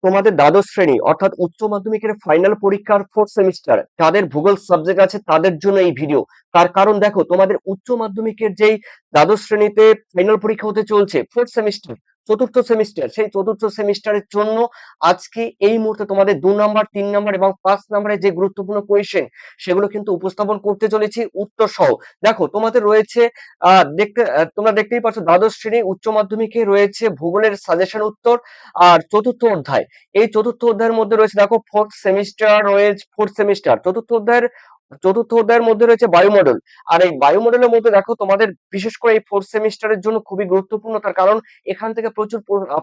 তোমাদের দ্বাদশ শ্রেণী অর্থাৎ উচ্চ মাধ্যমিকের ফাইনাল পরীক্ষার ফোর্থ সেমিস্টার যাদের ভূগোল সাবজেক্ট আছে তাদের জন্য এই ভিডিও। তার কারণ দেখো, তোমাদের উচ্চ মাধ্যমিকের যেই দ্বাদশ শ্রেণীতে ফাইনাল পরীক্ষা হতে চলছে, ফোর্থ সেমিস্টার, চতুর্থ সেমিস্টার, সেই চতুর্থ সেমিস্টারের জন্য আজকে এই মুহূর্তে তোমাদের 2 নম্বর, 3 নম্বর এবং 5 নম্বরের যে গুরুত্বপূর্ণ কোয়েশ্চেন সেগুলো কিন্তু উপস্থাপন করতে চলেছি উত্তর সহ। দেখো তোমাদের রয়েছে তোমরা দেখতেই পাচ্ছ দ্বাদশ শ্রেণী উচ্চ মাধ্যমিকে রয়েছে ভূগোলের সাজেশন উত্তর আর চতুর্থ অধ্যায়। এই চতুর্থ অধ্যায়ের মধ্যে রয়েছে দেখো ফোর্থ সেমিস্টার চতুর্থ অধ্যায়ের মধ্যে রয়েছে বায়ুমণ্ডল। আর এই বায়ুমণ্ডলের মধ্যে দেখো তোমাদের বিশেষ করে এই ফোর্থ সেমিস্টারের জন্য খুবই গুরুত্বপূর্ণ, তার কারণ এখান থেকে প্রচুর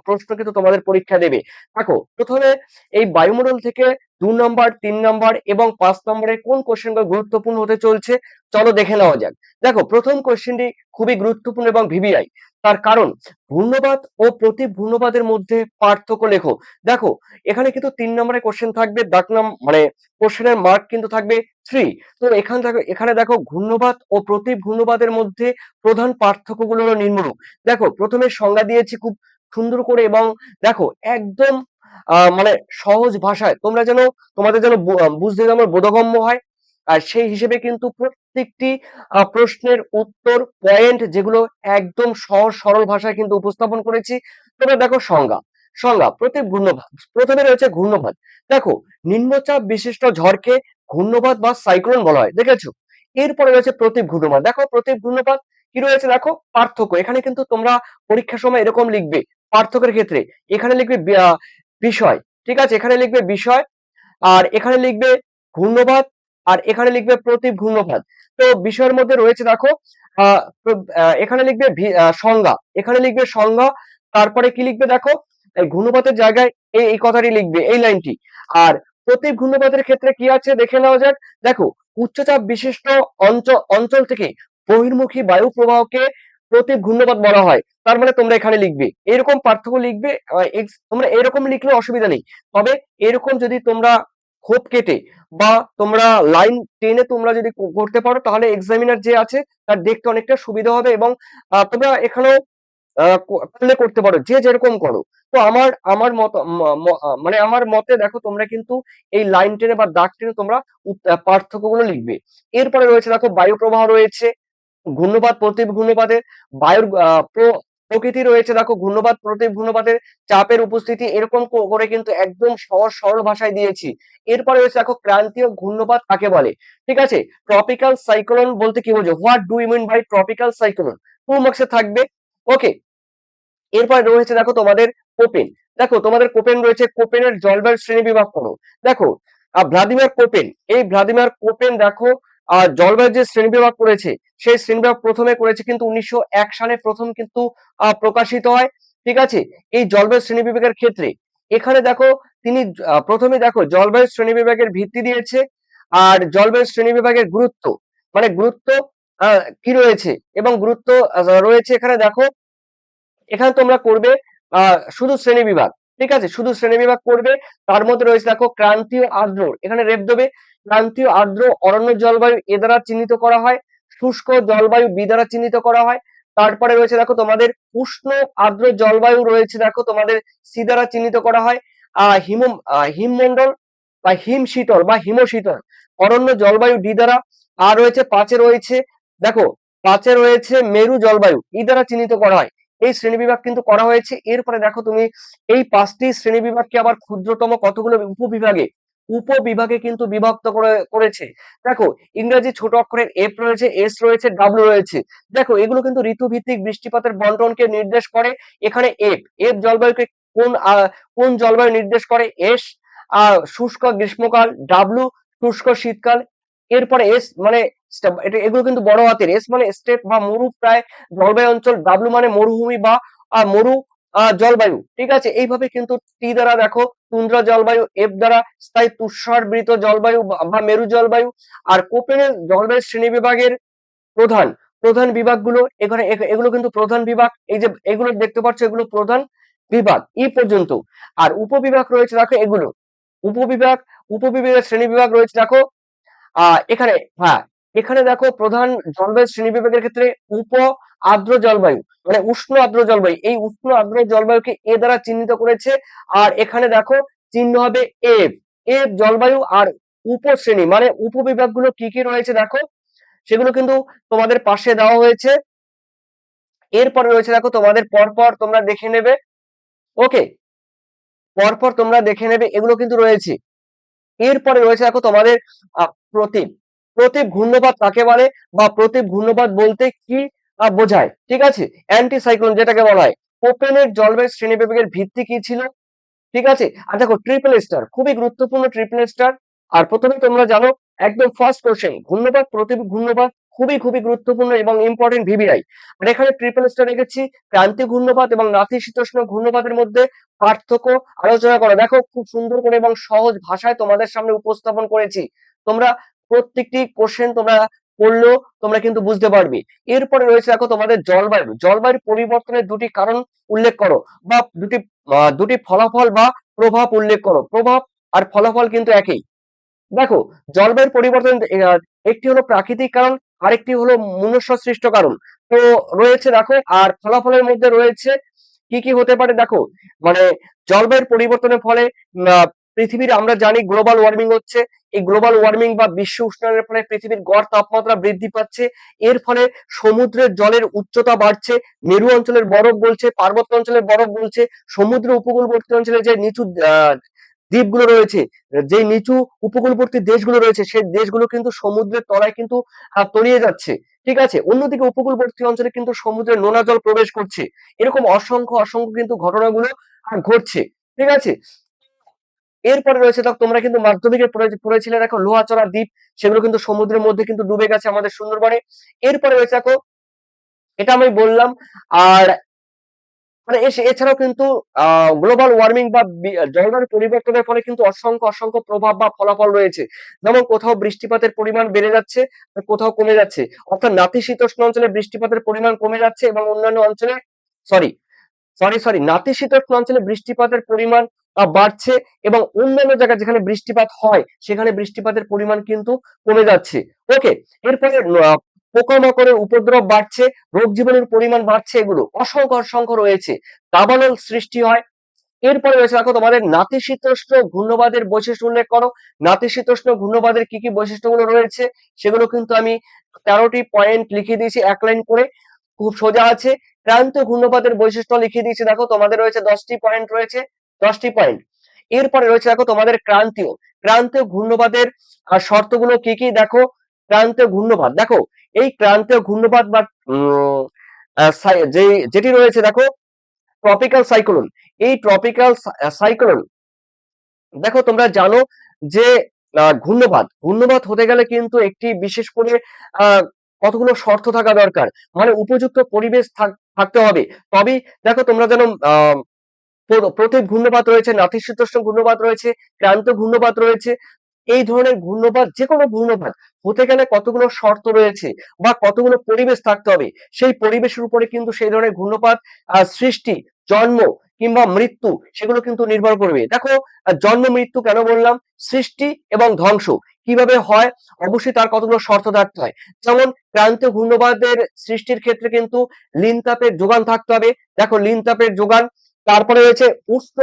প্রশ্ন কিন্তু তোমাদের পরীক্ষা দেবে। দেখো প্রথমে এই বায়ুমণ্ডল থেকে 2 নম্বর, 3 নম্বর এবং 5 নম্বরের কোন কোশ্চেনগুলো গুরুত্বপূর্ণ হতে চলছে চলো দেখে নেওয়া যাক। দেখো প্রথম কোশ্চেনটি খুবই গুরুত্বপূর্ণ এবং ভিভিআই, তার কারণ ঘূর্ণবাত ও প্রতি ঘূর্ণবাতের মধ্যে পার্থক্য লেখো। দেখো এখানে কিন্তু 3 নম্বরের কোশ্চেন থাকবে, মানে কোশ্চেনের মার্ক কিন্তু থাকবে 3। তো এখানে দেখো ঘূর্ণবাত ও প্রতি ঘূর্ণবাতের মধ্যে প্রধান পার্থক্যগুলো হলো নিম্নরূপ। দেখো প্রথমে সংজ্ঞা দিয়েছি খুব সুন্দর করে, এবং দেখো একদম মানে সহজ ভাষায় তোমাদের যেন বুঝতে যেন বোধগম্য হয়। আর সেই হিসেবে কিন্তু প্রত্যেকটি প্রশ্নের উত্তর পয়েন্ট যেগুলো একদম সহজ সরল ভাষায় কিন্তু উপস্থাপন করেছি। তোমরা দেখো সংজ্ঞা প্রতি ঘূর্ণবাত, প্রথমে রয়েছে ঘূর্ণবাত। দেখো নিম্নচাপ বিশিষ্ট ঝড়কে ঘূর্ণবাত বা সাইক্লোন বলা হয়, দেখেছো। এরপরে রয়েছে প্রতি ঘূর্ণবাত। দেখো প্রতি ঘূর্ণবাত কি রয়েছে, দেখো পার্থক্য। এখানে কিন্তু তোমরা পরীক্ষার সময় এরকম লিখবে পার্থক্যের ক্ষেত্রে, এখানে লিখবে বিষয়, ঠিক আছে, এখানে লিখবে বিষয়, আর এখানে লিখবে ঘূর্ণবাত, আর এখানে লিখবে প্রতি ঘূর্ণবাত। তো বিষয়ের মধ্যে রয়েছে দেখো এখানে লিখবে সংজ্ঞা, এখানে লিখবে সংজ্ঞা, তারপরে কি লিখবে দেখো এই ঘূর্ণবাতের জায়গায় এই কথাটি লিখবে, এই লাইনটি। আর প্রতি ঘূর্ণবাতের ক্ষেত্রে কি আছে দেখে নেওয়া যাক। দেখো উচ্চচাপ বিশিষ্ট অঞ্চল থেকে বহির্মুখী বায়ু প্রবাহকে প্রতি ঘূর্ণবাত বলা হয়। তার মানে তোমরা এখানে লিখবে এরকম পার্থক্য লিখবে। তোমরা এরকম লিখলে অসুবিধা নেই, তবে এরকম যদি তোমরা খোপ কেটে বা তোমরা লাইন টেনে তোমরা যদি করতে পারো তাহলে এক্সামিনার যে আছে তার দেখতে অনেকটা সুবিধা হবে, এবং তোমরা এখানেও করলে করতে পারো, যে যেরকম করো। তো আমার আমার মত মানে আমার মতে দেখো তোমরা কিন্তু এই লাইন টেনে বা দাগ টেনে তোমরা পার্থক্যগুলো লিখবে। এরপরে রয়েছে দেখো বায়ু প্রবাহ রয়েছে, ঘূর্ণপাত প্রতি ঘূর্ণপাতের বায়ুর প্রকৃতি রয়েছে। দেখো ঘূর্ণপাত প্রতি ঘূর্ণপাতের চাপের উপস্থিতি এরকম করে কিন্তু একদম সহজ সরল ভাষায় দিয়েছি। এরপরে রয়েছে দেখো ক্রান্তীয় ঘূর্ণপাত কাকে বলে, ঠিক আছে। ট্রপিক্যাল সাইক্লোন বলতে কি বোঝো, what do you mean by tropical cyclone, 2 মার্কসে থাকবে। ওকে, এরপরে রয়েছে দেখো তোমাদের কোপেন। দেখো তোমাদের কোপেন রয়েছে, কোপেনের জলবায়ু শ্রেণী বিভাগ করো। দেখো ভ্লাদিমির কোপেন, এই ভ্লাদিমির কোপেন দেখো জলবায়ুর যে শ্রেণী বিভাগ করেছে সেই শ্রেণী বিভাগ প্রথমে করেছে কিন্তু 1901 সালে প্রথম কিন্তু প্রকাশিত হয়, ঠিক আছে। এই জলবায়ু শ্রেণী বিভাগের ক্ষেত্রে এখানে দেখো তিনি প্রথমে দেখো জলবায়ু শ্রেণী বিভাগের ভিত্তি দিয়েছে, আর জলবায়ু শ্রেণী বিভাগের গুরুত্ব, মানে গুরুত্ব কি রয়েছে এবং গুরুত্ব রয়েছে এখানে দেখো। এখানে তোমরা করবে শুধু শ্রেণী বিভাগ, ঠিক আছে, শুধু শ্রেণী বিভাগ করবে। তার মধ্যে রয়েছে দেখো ক্রান্তীয় আর্দ্র, এখানে রেফ দেবে। ক্রান্তীয় আর্দ্র অরণ্য জলবায়ু এ দ্বারা চিহ্নিত করা হয়, শুষ্ক জলবায়ু বি দ্বারা চিহ্নিত করা হয়। তারপরে রয়েছে দেখো তোমাদের উষ্ণ আর্দ্র জলবায়ু রয়েছে দেখো তোমাদের সি দ্বারা চিহ্নিত করা হয়। হিমমন্ডল বা হিমশীতল বা হিমশীতল অরণ্য জলবায়ু ডি দ্বারা। আর রয়েছে দেখো পাঁচে রয়েছে মেরু জলবায়ু ই দ্বারা চিহ্নিত করা হয়। এই শ্রেণীবিভাগ কিন্তু করা হয়েছে। এরপরে দেখো তুমি এই 5টি শ্রেণীবিভাগকে আবার ক্ষুদ্রতম কতগুলো উপবিভাগে কিন্তু বিভক্ত করেছে। দেখো ইংরেজি ছোট অক্ষরের এফ রয়েছে, এস রয়েছে, ডাব্লিউ রয়েছে। দেখো এগুলো কিন্তু ঋতুভিত্তিক বৃষ্টিপাতের বন্টনকে নির্দেশ করে। এখানে এফ এফ জলবায়ুকে কোন জলবায়ু নির্দেশ করে, এস শুষ্ক গ্রীষ্মকাল, ডাব্লিউ শুষ্ক শীতকাল। এরপরে এস মানে এগুলো কিন্তু বড় হাতের, এস মানে স্টেপ বা মরু প্রায় জলবায়ু অঞ্চল, ডাব্লিউ মানে মরুভূমি বা মরু জলবায়ু, ঠিক আছে। এইভাবে কিন্তু টি দ্বারা দেখো তুন্দ্রা জলবায়ু, এফ দ্বারা স্থায়ী তুষারবৃত জলবায়ু বা মেরু জলবায়ু। আর কোপেনের জলবায়ু শ্রেণী বিভাগের প্রধান প্রধান বিভাগগুলো এখানে এগুলো কিন্তু প্রধান বিভাগ, এই যে এগুলো দেখতে পাচ্ছ এগুলো প্রধান বিভাগ ই পর্যন্ত। আর উপবিভাগ রয়েছে দেখো এগুলো উপবিভাগ, উপবিভাগের শ্রেণী বিভাগ রয়েছে দেখো এখানে, হ্যাঁ এখানে দেখো প্রধান জলবায়ু শ্রেণীবিভাগের ক্ষেত্রে উপ আর্দ্র জলবায়ু, মানে উষ্ণ আর্দ্র জলবায়ু, এই উষ্ণ আর্দ্র জলবায়ুকে এ দ্বারা চিহ্নিত করেছে। আর এখানে দেখো চিহ্ন হবে এফ, এফ জলবায়ু। আর উপশ্রেণী মানে উপবিভাগগুলো কি কি রয়েছে দেখো, সেগুলো কিন্তু তোমাদের পাশে দেওয়া হয়েছে। এরপরে রয়েছে দেখো তোমাদের পরপর তোমরা দেখে নেবে, ওকে, পরপর তোমরা দেখে নেবে, এগুলো কিন্তু রয়েছে। এরপরে রয়েছে দেখো তোমাদের প্রতীপ, প্রতীপ ঘূর্ণপাত কাকে বলে বা প্রতীপ ঘূর্ণপাত বলতে কি বোঝায়, ঠিক আছে। অ্যান্টি সাইক্লোন যেটাকে বলা হয়। কোপেনের জলবায়ু শ্রেণীবিভাগের ভিত্তি কি ছিল, ঠিক আছে। আর দেখো ট্রিপল স্টার, খুবই গুরুত্বপূর্ণ ট্রিপল স্টার। আর প্রথমে তোমরা জানো একদম ফার্স্ট কোশ্চেন, ঘূর্ণপাত প্রতীপ ঘূর্ণপাত খুবই খুবই গুরুত্বপূর্ণ এবং ইম্পর্টেন্ট ভিভিআই। আর এখানে ট্রিপল স্টার রেখেছি, ক্রান্তীয় ঘূর্ণপাত এবং নাতিশীতোষ্ণ ঘূর্ণপাতের মধ্যে পার্থক্য আলোচনা করো। দেখো খুব সুন্দর করে এবং সহজ ভাষায় তোমাদের সামনে উপস্থাপন করেছি। তোমরা প্রত্যেকটি কোশ্চেন তোমরা পড়লেও তোমরা কিন্তু বুঝতে পারবে। এরপরে রয়েছে দেখো তোমাদের জলবায়ু, জলবায়ু পরিবর্তনের দুটি কারণ উল্লেখ করো, বা দুটি ফলাফল বা প্রভাব উল্লেখ করো। প্রভাব আর ফলাফল কিন্তু একই। দেখো জলবায়ুর পরিবর্তন একটি হলো প্রাকৃতিক কারণ, আরেকটি হলো মনুষ্য সৃষ্ট কারণ। তো রয়েছে দেখো, আর ফলাফলের মধ্যে রয়েছে কি কি হতে পারে দেখো, মানে জলবায়ুর পরিবর্তনের ফলে পৃথিবীর আমরা জানি গ্লোবাল ওয়ার্মিং হচ্ছে। এই গ্লোবাল ওয়ার্মিং বা বিশ্ব উষ্ণায়নের ফলে পৃথিবীর গড় তাপমাত্রা বৃদ্ধি পাচ্ছে। এর ফলে সমুদ্রের জলের উচ্চতা বাড়ছে, মেরু অঞ্চলের বরফ গলছে, পার্বত্য অঞ্চলের বরফ গলছে, সমুদ্র উপকূলবর্তী অঞ্চলে যে নিচু দ্বীপগুলো রয়েছে, যে নিচু উপকূলবর্তী দেশগুলো রয়েছে, সেই দেশগুলো কিন্তু সমুদ্রের তলায় কিন্তু তলিয়ে যাচ্ছে, ঠিক আছে। অন্যদিকে উপকূলবর্তী অঞ্চলে কিন্তু সমুদ্রের নোনা জল প্রবেশ করছে। এরকম অসংখ্য অসংখ্য কিন্তু ঘটনাগুলো ঘটছে, ঠিক আছে। এরপরে রয়েছে দেখো তোমরা কিন্তু মাধ্যমিকে পড়েছিলে দেখো লোহাচড়া দ্বীপ, সেগুলো কিন্তু সমুদ্রের মধ্যে কিন্তু ডুবে গেছে আমাদের সুন্দরবনে। এরপরে রয়েছে দেখো, এটা আমি বললাম। আর মানে এছাড়াও কিন্তু গ্লোবাল ওয়ার্মিং বা জলবায়ু পরিবর্তনের ফলে কিন্তু অসংখ্য অসংখ্য প্রভাব বা ফলাফল রয়েছে। যেমন কোথাও বৃষ্টিপাতের পরিমাণ বেড়ে যাচ্ছে, কোথাও কমে যাচ্ছে। অর্থাৎ নাতিশীতোষ্ণ অঞ্চলে বৃষ্টিপাতের পরিমাণ কমে যাচ্ছে এবং অন্যান্য অঞ্চলে, সরি সরি নাতিশীতোষ্ণ অঞ্চলে বৃষ্টিপাতের পরিমাণ বাড়ছে, এবং অন্যান্য জায়গায় যেখানে বৃষ্টিপাত হয় সেখানে বৃষ্টিপাতের পরিমাণ কিন্তু কমে যাচ্ছে, ওকে। এরপরে পোকামাকড়ের উপদ্রব বাড়ছে, রোগ জীবাণুর পরিমাণ বাড়ছে, এগুলো অসংখ্য অসংখ্য রয়েছে। দাবানল সৃষ্টি হয়। এরপরে রয়েছে দেখো তোমাদের নাতিশীতোষ্ণ ঘূর্ণবাদের বৈশিষ্ট্য উল্লেখ করো। নাতিশীতোষ্ণ ঘূর্ণবাদের কি কি বৈশিষ্ট্যগুলো রয়েছে সেগুলো কিন্তু আমি 13টি পয়েন্ট লিখে দিয়েছি এক লাইন করে, খুব সোজা আছে। ক্রান্তীয় ঘূর্ণবাদের বৈশিষ্ট্য লিখে দিয়েছি, দেখো তোমাদের রয়েছে 10টি পয়েন্ট রয়েছে, 10টি পয়েন্ট। এরপরে রয়েছে দেখো তোমাদের ক্রান্তীয়, ক্রান্তীয় ঘূর্ণবাদের শর্তগুলো কি কি দেখো। ক্রান্তীয় ঘূর্ণবাদ, দেখো এই ক্রান্তীয় ঘূর্ণবাদ বা যেটি রয়েছে দেখো ট্রপিক্যাল সাইক্লোন। এই ট্রপিক্যাল সাইক্লোন, দেখো তোমরা জানো যে ঘূর্ণবাদ, ঘূর্ণবাদ হতে গেলে কিন্তু একটি বিশেষ করে আহ কতগুলো শর্ত থাকা দরকার, মানে উপযুক্ত পরিবেশ থাকতে হবে। তবেই দেখো তোমরা জানো প্রতীপ ঘূর্ণপাত রয়েছে, নাতিশীতোষ্ণ ঘূর্ণপাত রয়েছে, ক্রান্তীয় ঘূর্ণপাত রয়েছে। এই ধরনের ঘূর্ণপাত, যে কোনো ঘূর্ণপাত হতে গেলে কতগুলো শর্ত রয়েছে বা কতগুলো পরিবেশ থাকতে হবে। সেই পরিবেশের উপরে কিন্তু সেই ধরনের ঘূর্ণপাত সৃষ্টি, জন্ম কিংবা মৃত্যু সেগুলো কিন্তু নির্ভর করবে। দেখো জন্ম মৃত্যু কেন বললাম, সৃষ্টি এবং ধ্বংস কিভাবে হয়, অবশ্যই তার কতগুলো শর্ত থাকতে হয়। যেমন ক্রান্তীয় ঘূর্ণবাদের সৃষ্টির ক্ষেত্রে কিন্তু লিনতাপের যোগান থাকতে হবে, দেখো লিনতাপের যোগান। তারপরে রয়েছে উষ্ণ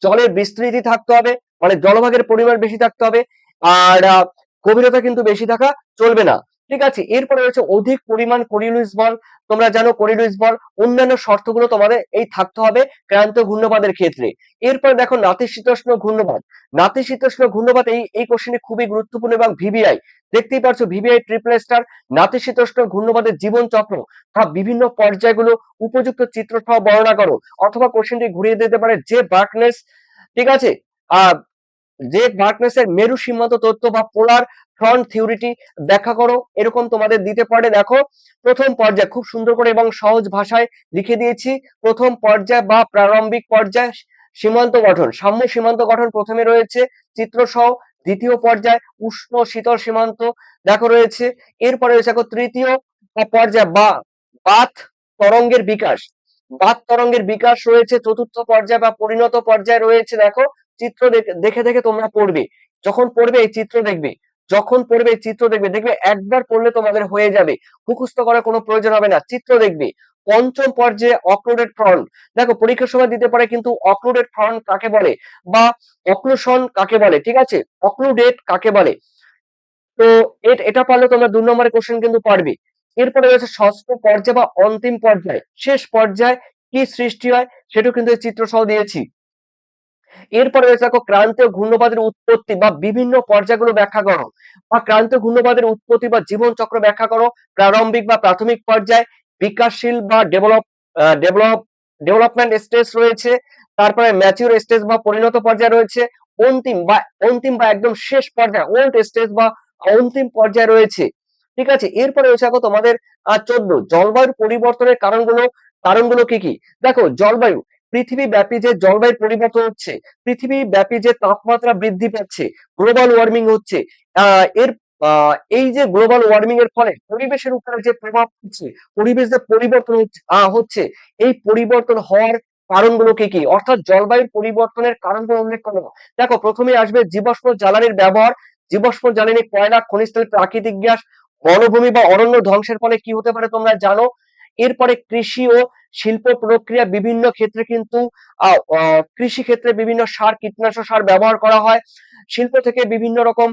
জলের বিস্তৃতি থাকতে হবে, মানে জলভাগের পরিমাণ বেশি থাকতে হবে। আর গভীরতা কিন্তু বেশি থাকা চলবে না, ঠিক আছে। এরপরে রয়েছে অধিক পরিমাণ কোরিওলিস বল, তোমরা জানো কোরিওলিস বল। অন্যান্য শর্তগুলো তোমাদের এই থাকতে হবে ক্রান্তীয় ঘূর্ণবাদের ক্ষেত্রে। এরপরে দেখো নাতিশীতোষ্ণ ঘূর্ণবাদ, নাতিশীতোষ্ণ ঘূর্ণবাদ এই এই কোশ্চেনে খুবই গুরুত্বপূর্ণ এবং ভিভিআই, দেখতেই পাচ্ছ ভিভিআই ট্রিপল স্টার। নাতিশীতোষ্ণ ঘূর্ণবাদের জীবন চক্র বা বিভিন্ন পর্যায়গুলো উপযুক্ত চিত্র সহ বর্ণনা করো। অথবা কোশ্চেনটি ঘুরিয়ে দিতে পারে যে বার্কনেস, ঠিক আছে, আহ যে ডার্কনেসের মেরু সীমান্ত তত্ত্ব বা পোলার ফ্রন্ট থিওরিটি ব্যাখ্যা করো, এরকম তোমাদের দিতে পারে। দেখো প্রথম পর্যায় খুব সুন্দর করে এবং সহজ ভাষায় লিখে দিয়েছি। প্রথম পর্যায় বা প্রারম্ভিক পর্যায় সীমান্ত গঠন, সাম্য সীমান্ত গঠন প্রথমে রয়েছে চিত্র সহ। দ্বিতীয় পর্যায় উষ্ণ শীতল সীমান্ত দেখো রয়েছে। এরপরে রয়েছে দেখো তৃতীয় পর্যায় বা বাত তরঙ্গের বিকাশ, বাত তরঙ্গের বিকাশ রয়েছে। চতুর্থ পর্যায় বা পরিণত পর্যায় রয়েছে, দেখো চিত্র দেখে দেখে তোমরা পড়বে, যখন পড়বে এই চিত্র দেখবে। যখন পড়বে চিত্র দেখবে, দেখবে একবার পড়লে তোমাদের হয়ে যাবে, মুখস্থ করার কোনো প্রয়োজন হবে না, চিত্র দেখবে। পঞ্চম পর্যায়ে অক্লুডেড ফ্রন্ট, দেখো পরীক্ষার সময় দিতে পারে কিন্তু অক্লুডেড ফ্রন্ট কাকে বলে বা অক্লুশন কাকে বলে, ঠিক আছে, অক্লুডেড কাকে বলে। তো এটা পারলে তোমরা 2 নম্বরের কোশ্চেন কিন্তু পারবে। এরপরে রয়েছে ষষ্ঠ পর্যায় বা অন্তিম পর্যায়, শেষ পর্যায় কি সৃষ্টি হয় সেটাও কিন্তু এই চিত্র সহ দিয়েছি। এরপরে রয়েছে দেখো ক্রান্তীয় ঘূর্ণবাদের উৎপত্তি বা বিভিন্ন পর্যায়গুলো ব্যাখ্যা করো, বা ক্রান্তীয় ঘূর্ণবাদের উৎপত্তি বা জীবন চক্র ব্যাখ্যা করো। প্রারম্ভিক বা প্রাথমিক পর্যায়, বিকাশশীল বা ডেভেলপমেন্ট স্টেজ রয়েছে, তারপরে ম্যাচিউর স্টেজ বা পরিণত পর্যায় রয়েছে, অন্তিম বা একদম শেষ পর্যায়ে ওল্ড স্টেজ বা অন্তিম পর্যায়ে রয়েছে, ঠিক আছে। এরপরে রয়েছে দেখো তোমাদের 14 জলবায়ুর পরিবর্তনের কারণগুলো কি কি। দেখো জলবায়ু, পৃথিবী ব্যাপী যে জলবায়ুর পরিবর্তন হচ্ছে, পৃথিবী ব্যাপী যে তাপমাত্রা বৃদ্ধি পাচ্ছে, গ্লোবাল ওয়ার্মিং হচ্ছে, এর এই যে গ্লোবাল ওয়ার্মিং এর ফলে পরিবেশের উপরে যে প্রভাব হচ্ছে, পরিবেশ যে পরিবর্তন হচ্ছে, এই পরিবর্তন হওয়ার কারণগুলো কি কি, অর্থাৎ জলবায়ুর পরিবর্তনের কারণগুলো উল্লেখ করো। দেখো প্রথমে আসবে জীবাশ্ম জ্বালানির ব্যবহার, জীবাশ্ম জ্বালানি, কয়লা, খনিজ তেল, প্রাকৃতিক গ্যাস, বনভূমি বা অরণ্য ধ্বংসের ফলে কি হতে পারে তোমরা জানো। এরপরে কৃষি ও শিল্প প্রক্রিয়া, বিভিন্ন ক্ষেত্রে কিন্তু কৃষি ক্ষেত্রে বিভিন্ন সার, কীটনাশক সার ব্যবহার করা হয়, শিল্প থেকে বিভিন্ন রকম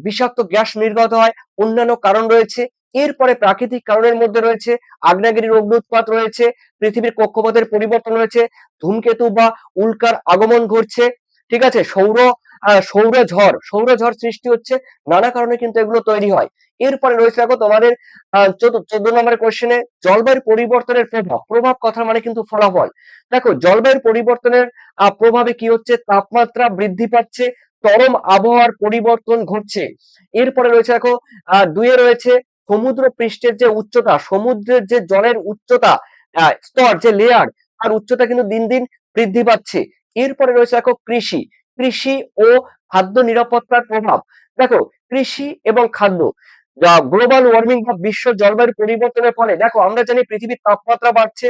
বিষাক্ত গ্যাস নির্গত হয়, অন্যান্য কারণ রয়েছে। এরপরে প্রাকৃতিক কারণের মধ্যে রয়েছে আগ্নেয়গিরির অগ্ন্যুৎপাত রয়েছে, পৃথিবীর কক্ষপথের পরিবর্তন রয়েছে, ধূমকেতু বা উল্কার আগমন ঘটছে, ঠিক আছে, সৌরঝড় সৃষ্টি হচ্ছে, নানা কারণে কিন্তু এগুলো তৈরি হয়। এরপরে রয়েছে দেখো তোমাদের 14 নম্বরের কোশ্চেনে জলবায়ুর পরিবর্তনের প্রভাব কথা মানে কিন্তু ফলাফল। দেখো জলবায়ুর পরিবর্তনের প্রভাবে কি হচ্ছে, তাপমাত্রা বৃদ্ধি পাচ্ছে, চরম আবহাওয়ার পরিবর্তন ঘটছে। এরপরে রয়েছে দেখো 2 রয়েছে সমুদ্র পৃষ্ঠের যে উচ্চতা, সমুদ্রের যে জলের উচ্চতা, স্তর যে লেয়ার, আর উচ্চতা কিন্তু দিন দিন বৃদ্ধি পাচ্ছে। এরপরে রয়েছে দেখো কৃষি ও খাদ্য নিরাপত্তার প্রভাব। দেখো কৃষি এবং খাদ্য, গ্লোবাল ওয়ার্মিং বা বিশ্ব জলবায়ুর পরিবর্তনের ফলে দেখো আমরা জানি পৃথিবীর তাপমাত্রা বাড়ছে,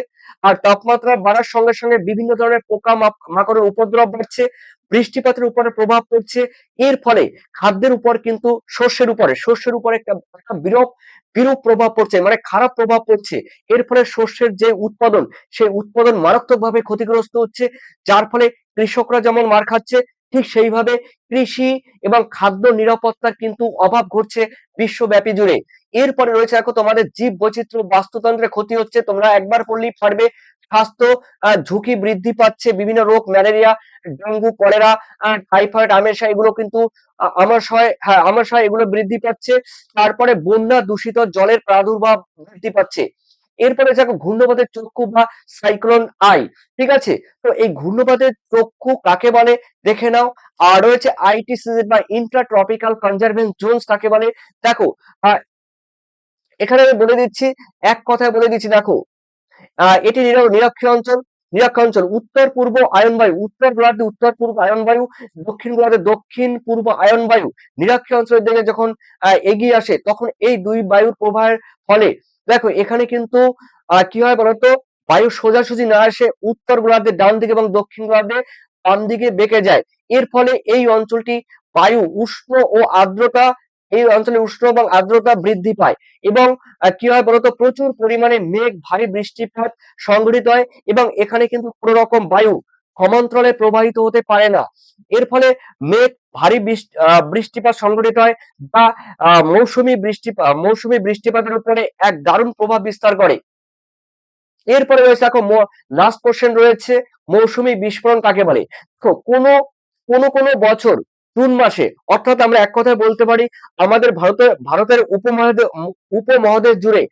আর তাপমাত্রা বাড়ার সঙ্গে সঙ্গে বিভিন্ন ধরনের পোকা মাকড়ের উপদ্রব বাড়ছে, বৃষ্টিপাতের উপরে প্রভাব পড়ছে। এর ফলে খাদ্যের উপর কিন্তু শস্যের উপরে একটা বিরূপ প্রভাব পড়ছে, মানে খারাপ প্রভাব পড়ছে। এর ফলে শস্যের যে উৎপাদন, সেই উৎপাদন মারাত্মকভাবে ক্ষতিগ্রস্ত হচ্ছে, যার ফলে কৃষকরা যেমন মার খাচ্ছে, ঠিক সেইভাবে কৃষি এবং খাদ্য নিরাপত্তার কিন্তু অভাব ঘটছে বিশ্বব্যাপী জুড়ে। এরপরে রয়েছে দেখো তোমাদের জীব বৈচিত্র্য, বাস্তুতন্ত্রের ক্ষতি হচ্ছে, তোমরা একবার পড়লেই পারবে। স্বাস্থ্য ঝুঁকি বৃদ্ধি পাচ্ছে, বিভিন্ন রোগ, ম্যালেরিয়া, ডেঙ্গু, কলেরা, টাইফয়েড, আমাশয়, এগুলো কিন্তু আমাশয় এগুলো বৃদ্ধি পাচ্ছে। তারপরে বন্যা, দূষিত জলের প্রাদুর্ভাব বৃদ্ধি পাচ্ছে। এরপরে দেখো ঘূর্ণবাদের চক্ষু বা সাইক্লোন আই, ঠিক আছে। তো এই ঘূর্ণবাদের চক্ষু কাকে বলে দেখে নাও। আর রয়েছে আইটিসিজেড বা ইন্ট্রা ট্রপিক্যাল কনজারভেন্স জোনস কাকে বলে। দেখো আহ, এখানে আমি বলে দিচ্ছি, এক কথায় বলে দিচ্ছি, দেখো এটি নিরক্ষীয় অঞ্চল, উত্তর পূর্ব আয়ন বায়ু, উত্তর গোলার্ধে উত্তর পূর্ব আয়ন বায়ু, দক্ষিণ গোলার্ধে দক্ষিণ পূর্ব আয়ন বায়ু নিরক্ষীয় অঞ্চলের দিকে যখন এগিয়ে আসে, তখন এই দুই বায়ুর প্রবাহের ফলে দেখো এখানে কিন্তু কি হয় বলতো, বায়ু সোজাসুজি না এসে উত্তর গোলার্ধে ডান দিকে এবং দক্ষিণ গোলার্ধে বাম দিকে বেঁকে যায়। এর ফলে এই অঞ্চলটি বায়ু উষ্ণ ও আর্দ্রতা, এই অঞ্চলে উষ্ণ এবং আর্দ্রতা বৃদ্ধি পায়, এবং কি হয় বলতো, প্রচুর পরিমাণে মেঘ, ভারী বৃষ্টিপাত সংঘটিত হয়, এবং এখানে কিন্তু কোনো রকম বায়ু সমান্তরালে প্রবাহিত হতে পারে না। এর ফলে মেঘ, ভারী বৃষ্টিপাত সংঘটিত হয়, বা মৌসুমী বৃষ্টিপাতের উপরে এক দারুণ প্রভাব বিস্তার করে। এরপরে রয়েছে দেখো লাস্ট কোশ্চেন রয়েছে, মৌসুমী বিস্ফোরণ কাকে বলে। তো কোনো বছর জুন মাসে, অর্থাৎ আমরা এক কথায় বলতে পারি আমাদের ভারতের উপমহাদেশ জুড়ে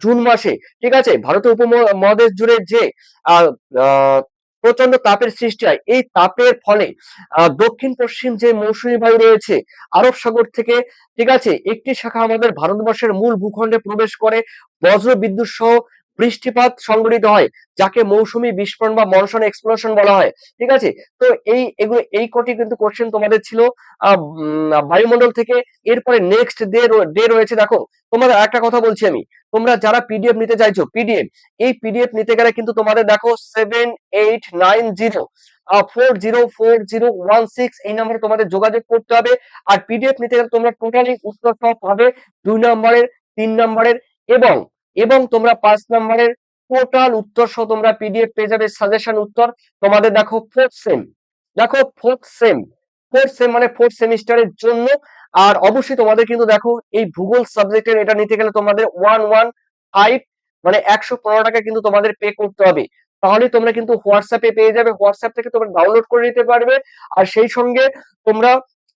জুন মাসে, ঠিক আছে, ভারতের উপমহাদেশ জুড়ে যে আহ আহ প্রচন্ড তাপের সৃষ্টি হয়, এই তাপের ফলে দক্ষিণ পশ্চিম যে মৌসুমী বায়ু রয়েছে আরব সাগর থেকে, ঠিক আছে, একটি শাখা আমাদের ভারতবর্ষের মূল ভূখণ্ডে প্রবেশ করে, বজ্র বিদ্যুৎ সহ বৃষ্টিপাত সংঘটিত হয়, যাকে মৌসুমী বিস্ফোরণ বা মনসুন এক্সপ্লোশন বলা হয়। ঠিক আছে, তো এই কটি কিন্তু কোশ্চেন তোমাদের ছিল বায়ুমণ্ডল থেকে। এরপরে নেক্সট ডে রয়েছে, দেখো তোমাদের একটা কথা বলছি আমি, তোমরা যারা পিডিএফ নিতে চাইছো, এই পিডিএফ নিতে গেলে কিন্তু তোমাদের দেখো 7890404016 এই নম্বরে তোমাদের যোগাযোগ করতে হবে। আর পিডিএফ নিতে গেলে তোমরা টোটালি উত্তর সব পাবে 2 নম্বরের, 3 নম্বরের এবং তোমরা 5 নম্বরের টোটাল উত্তর সহ তোমরা পিডিএফ পেয়ে যাবে, সাজেশন উত্তর। তোমাদের দেখো ফোর্থ সেম মানে ফোর্থ সেমিস্টারের জন্য। আর অবশ্যই তোমাদের কিন্তু দেখো এই ভূগোল সাবজেক্টের এটা নিতে গেলে তোমাদের 115 মানে 115 টাকা কিন্তু তোমাদের পে করতে হবে। তাহলে তোমরা কিন্তু হোয়াটসঅ্যাপে পেয়ে যাবে, হোয়াটসঅ্যাপ থেকে তোমরা ডাউনলোড করে নিতে পারবে। আর সেই সঙ্গে তোমরা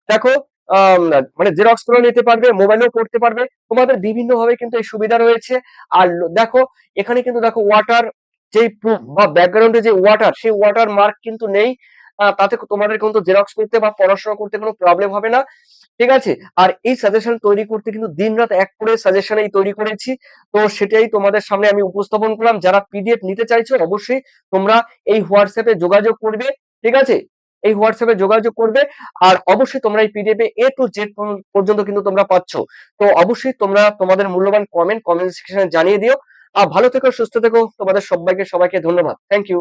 দেখো আহ মানে জেরক্স করে নিতে পারবে, মোবাইলেও করতে পারবে, তোমাদের বিভিন্ন ভাবে কিন্তু এই সুবিধা রয়েছে। আর দেখো এখানে কিন্তু দেখো ওয়াটার যে প্রুফ বা ব্যাকগ্রাউন্ডে যে ওয়াটার, সেই ওয়াটার মার্ক কিন্তু নেই। তাতে তোমাদের কিন্তু জেরক্স করতে বা পড়াশোনা করতে কোনো প্রবলেম হবে না। ঠিক আছে, আর এই সাজেশন তৈরি করতে কিন্তু দিন রাত এক করে সাজেশন এই তৈরি করেছি। তো সেটাই তোমাদের সামনে আমি উপস্থাপন করলাম। যারা পিডিএফ নিতে চাইছো অবশ্যই তোমরা এই হোয়াটসঅ্যাপে যোগাযোগ করবে। ঠিক আছে, এই হোয়াটসঅ্যাপে যোগাযোগ করবে। আর অবশ্যই তোমরা এই পিডিএফ এ টু জেড পর্যন্ত কিন্তু তোমরা পাচ্ছ। তো অবশ্যই তোমরা তোমাদের মূল্যবান কমেন্ট সেকশনে জানিয়ে দিও। আর ভালো থেকো, সুস্থ থেকো, তোমাদের সবাইকে ধন্যবাদ। Thank you.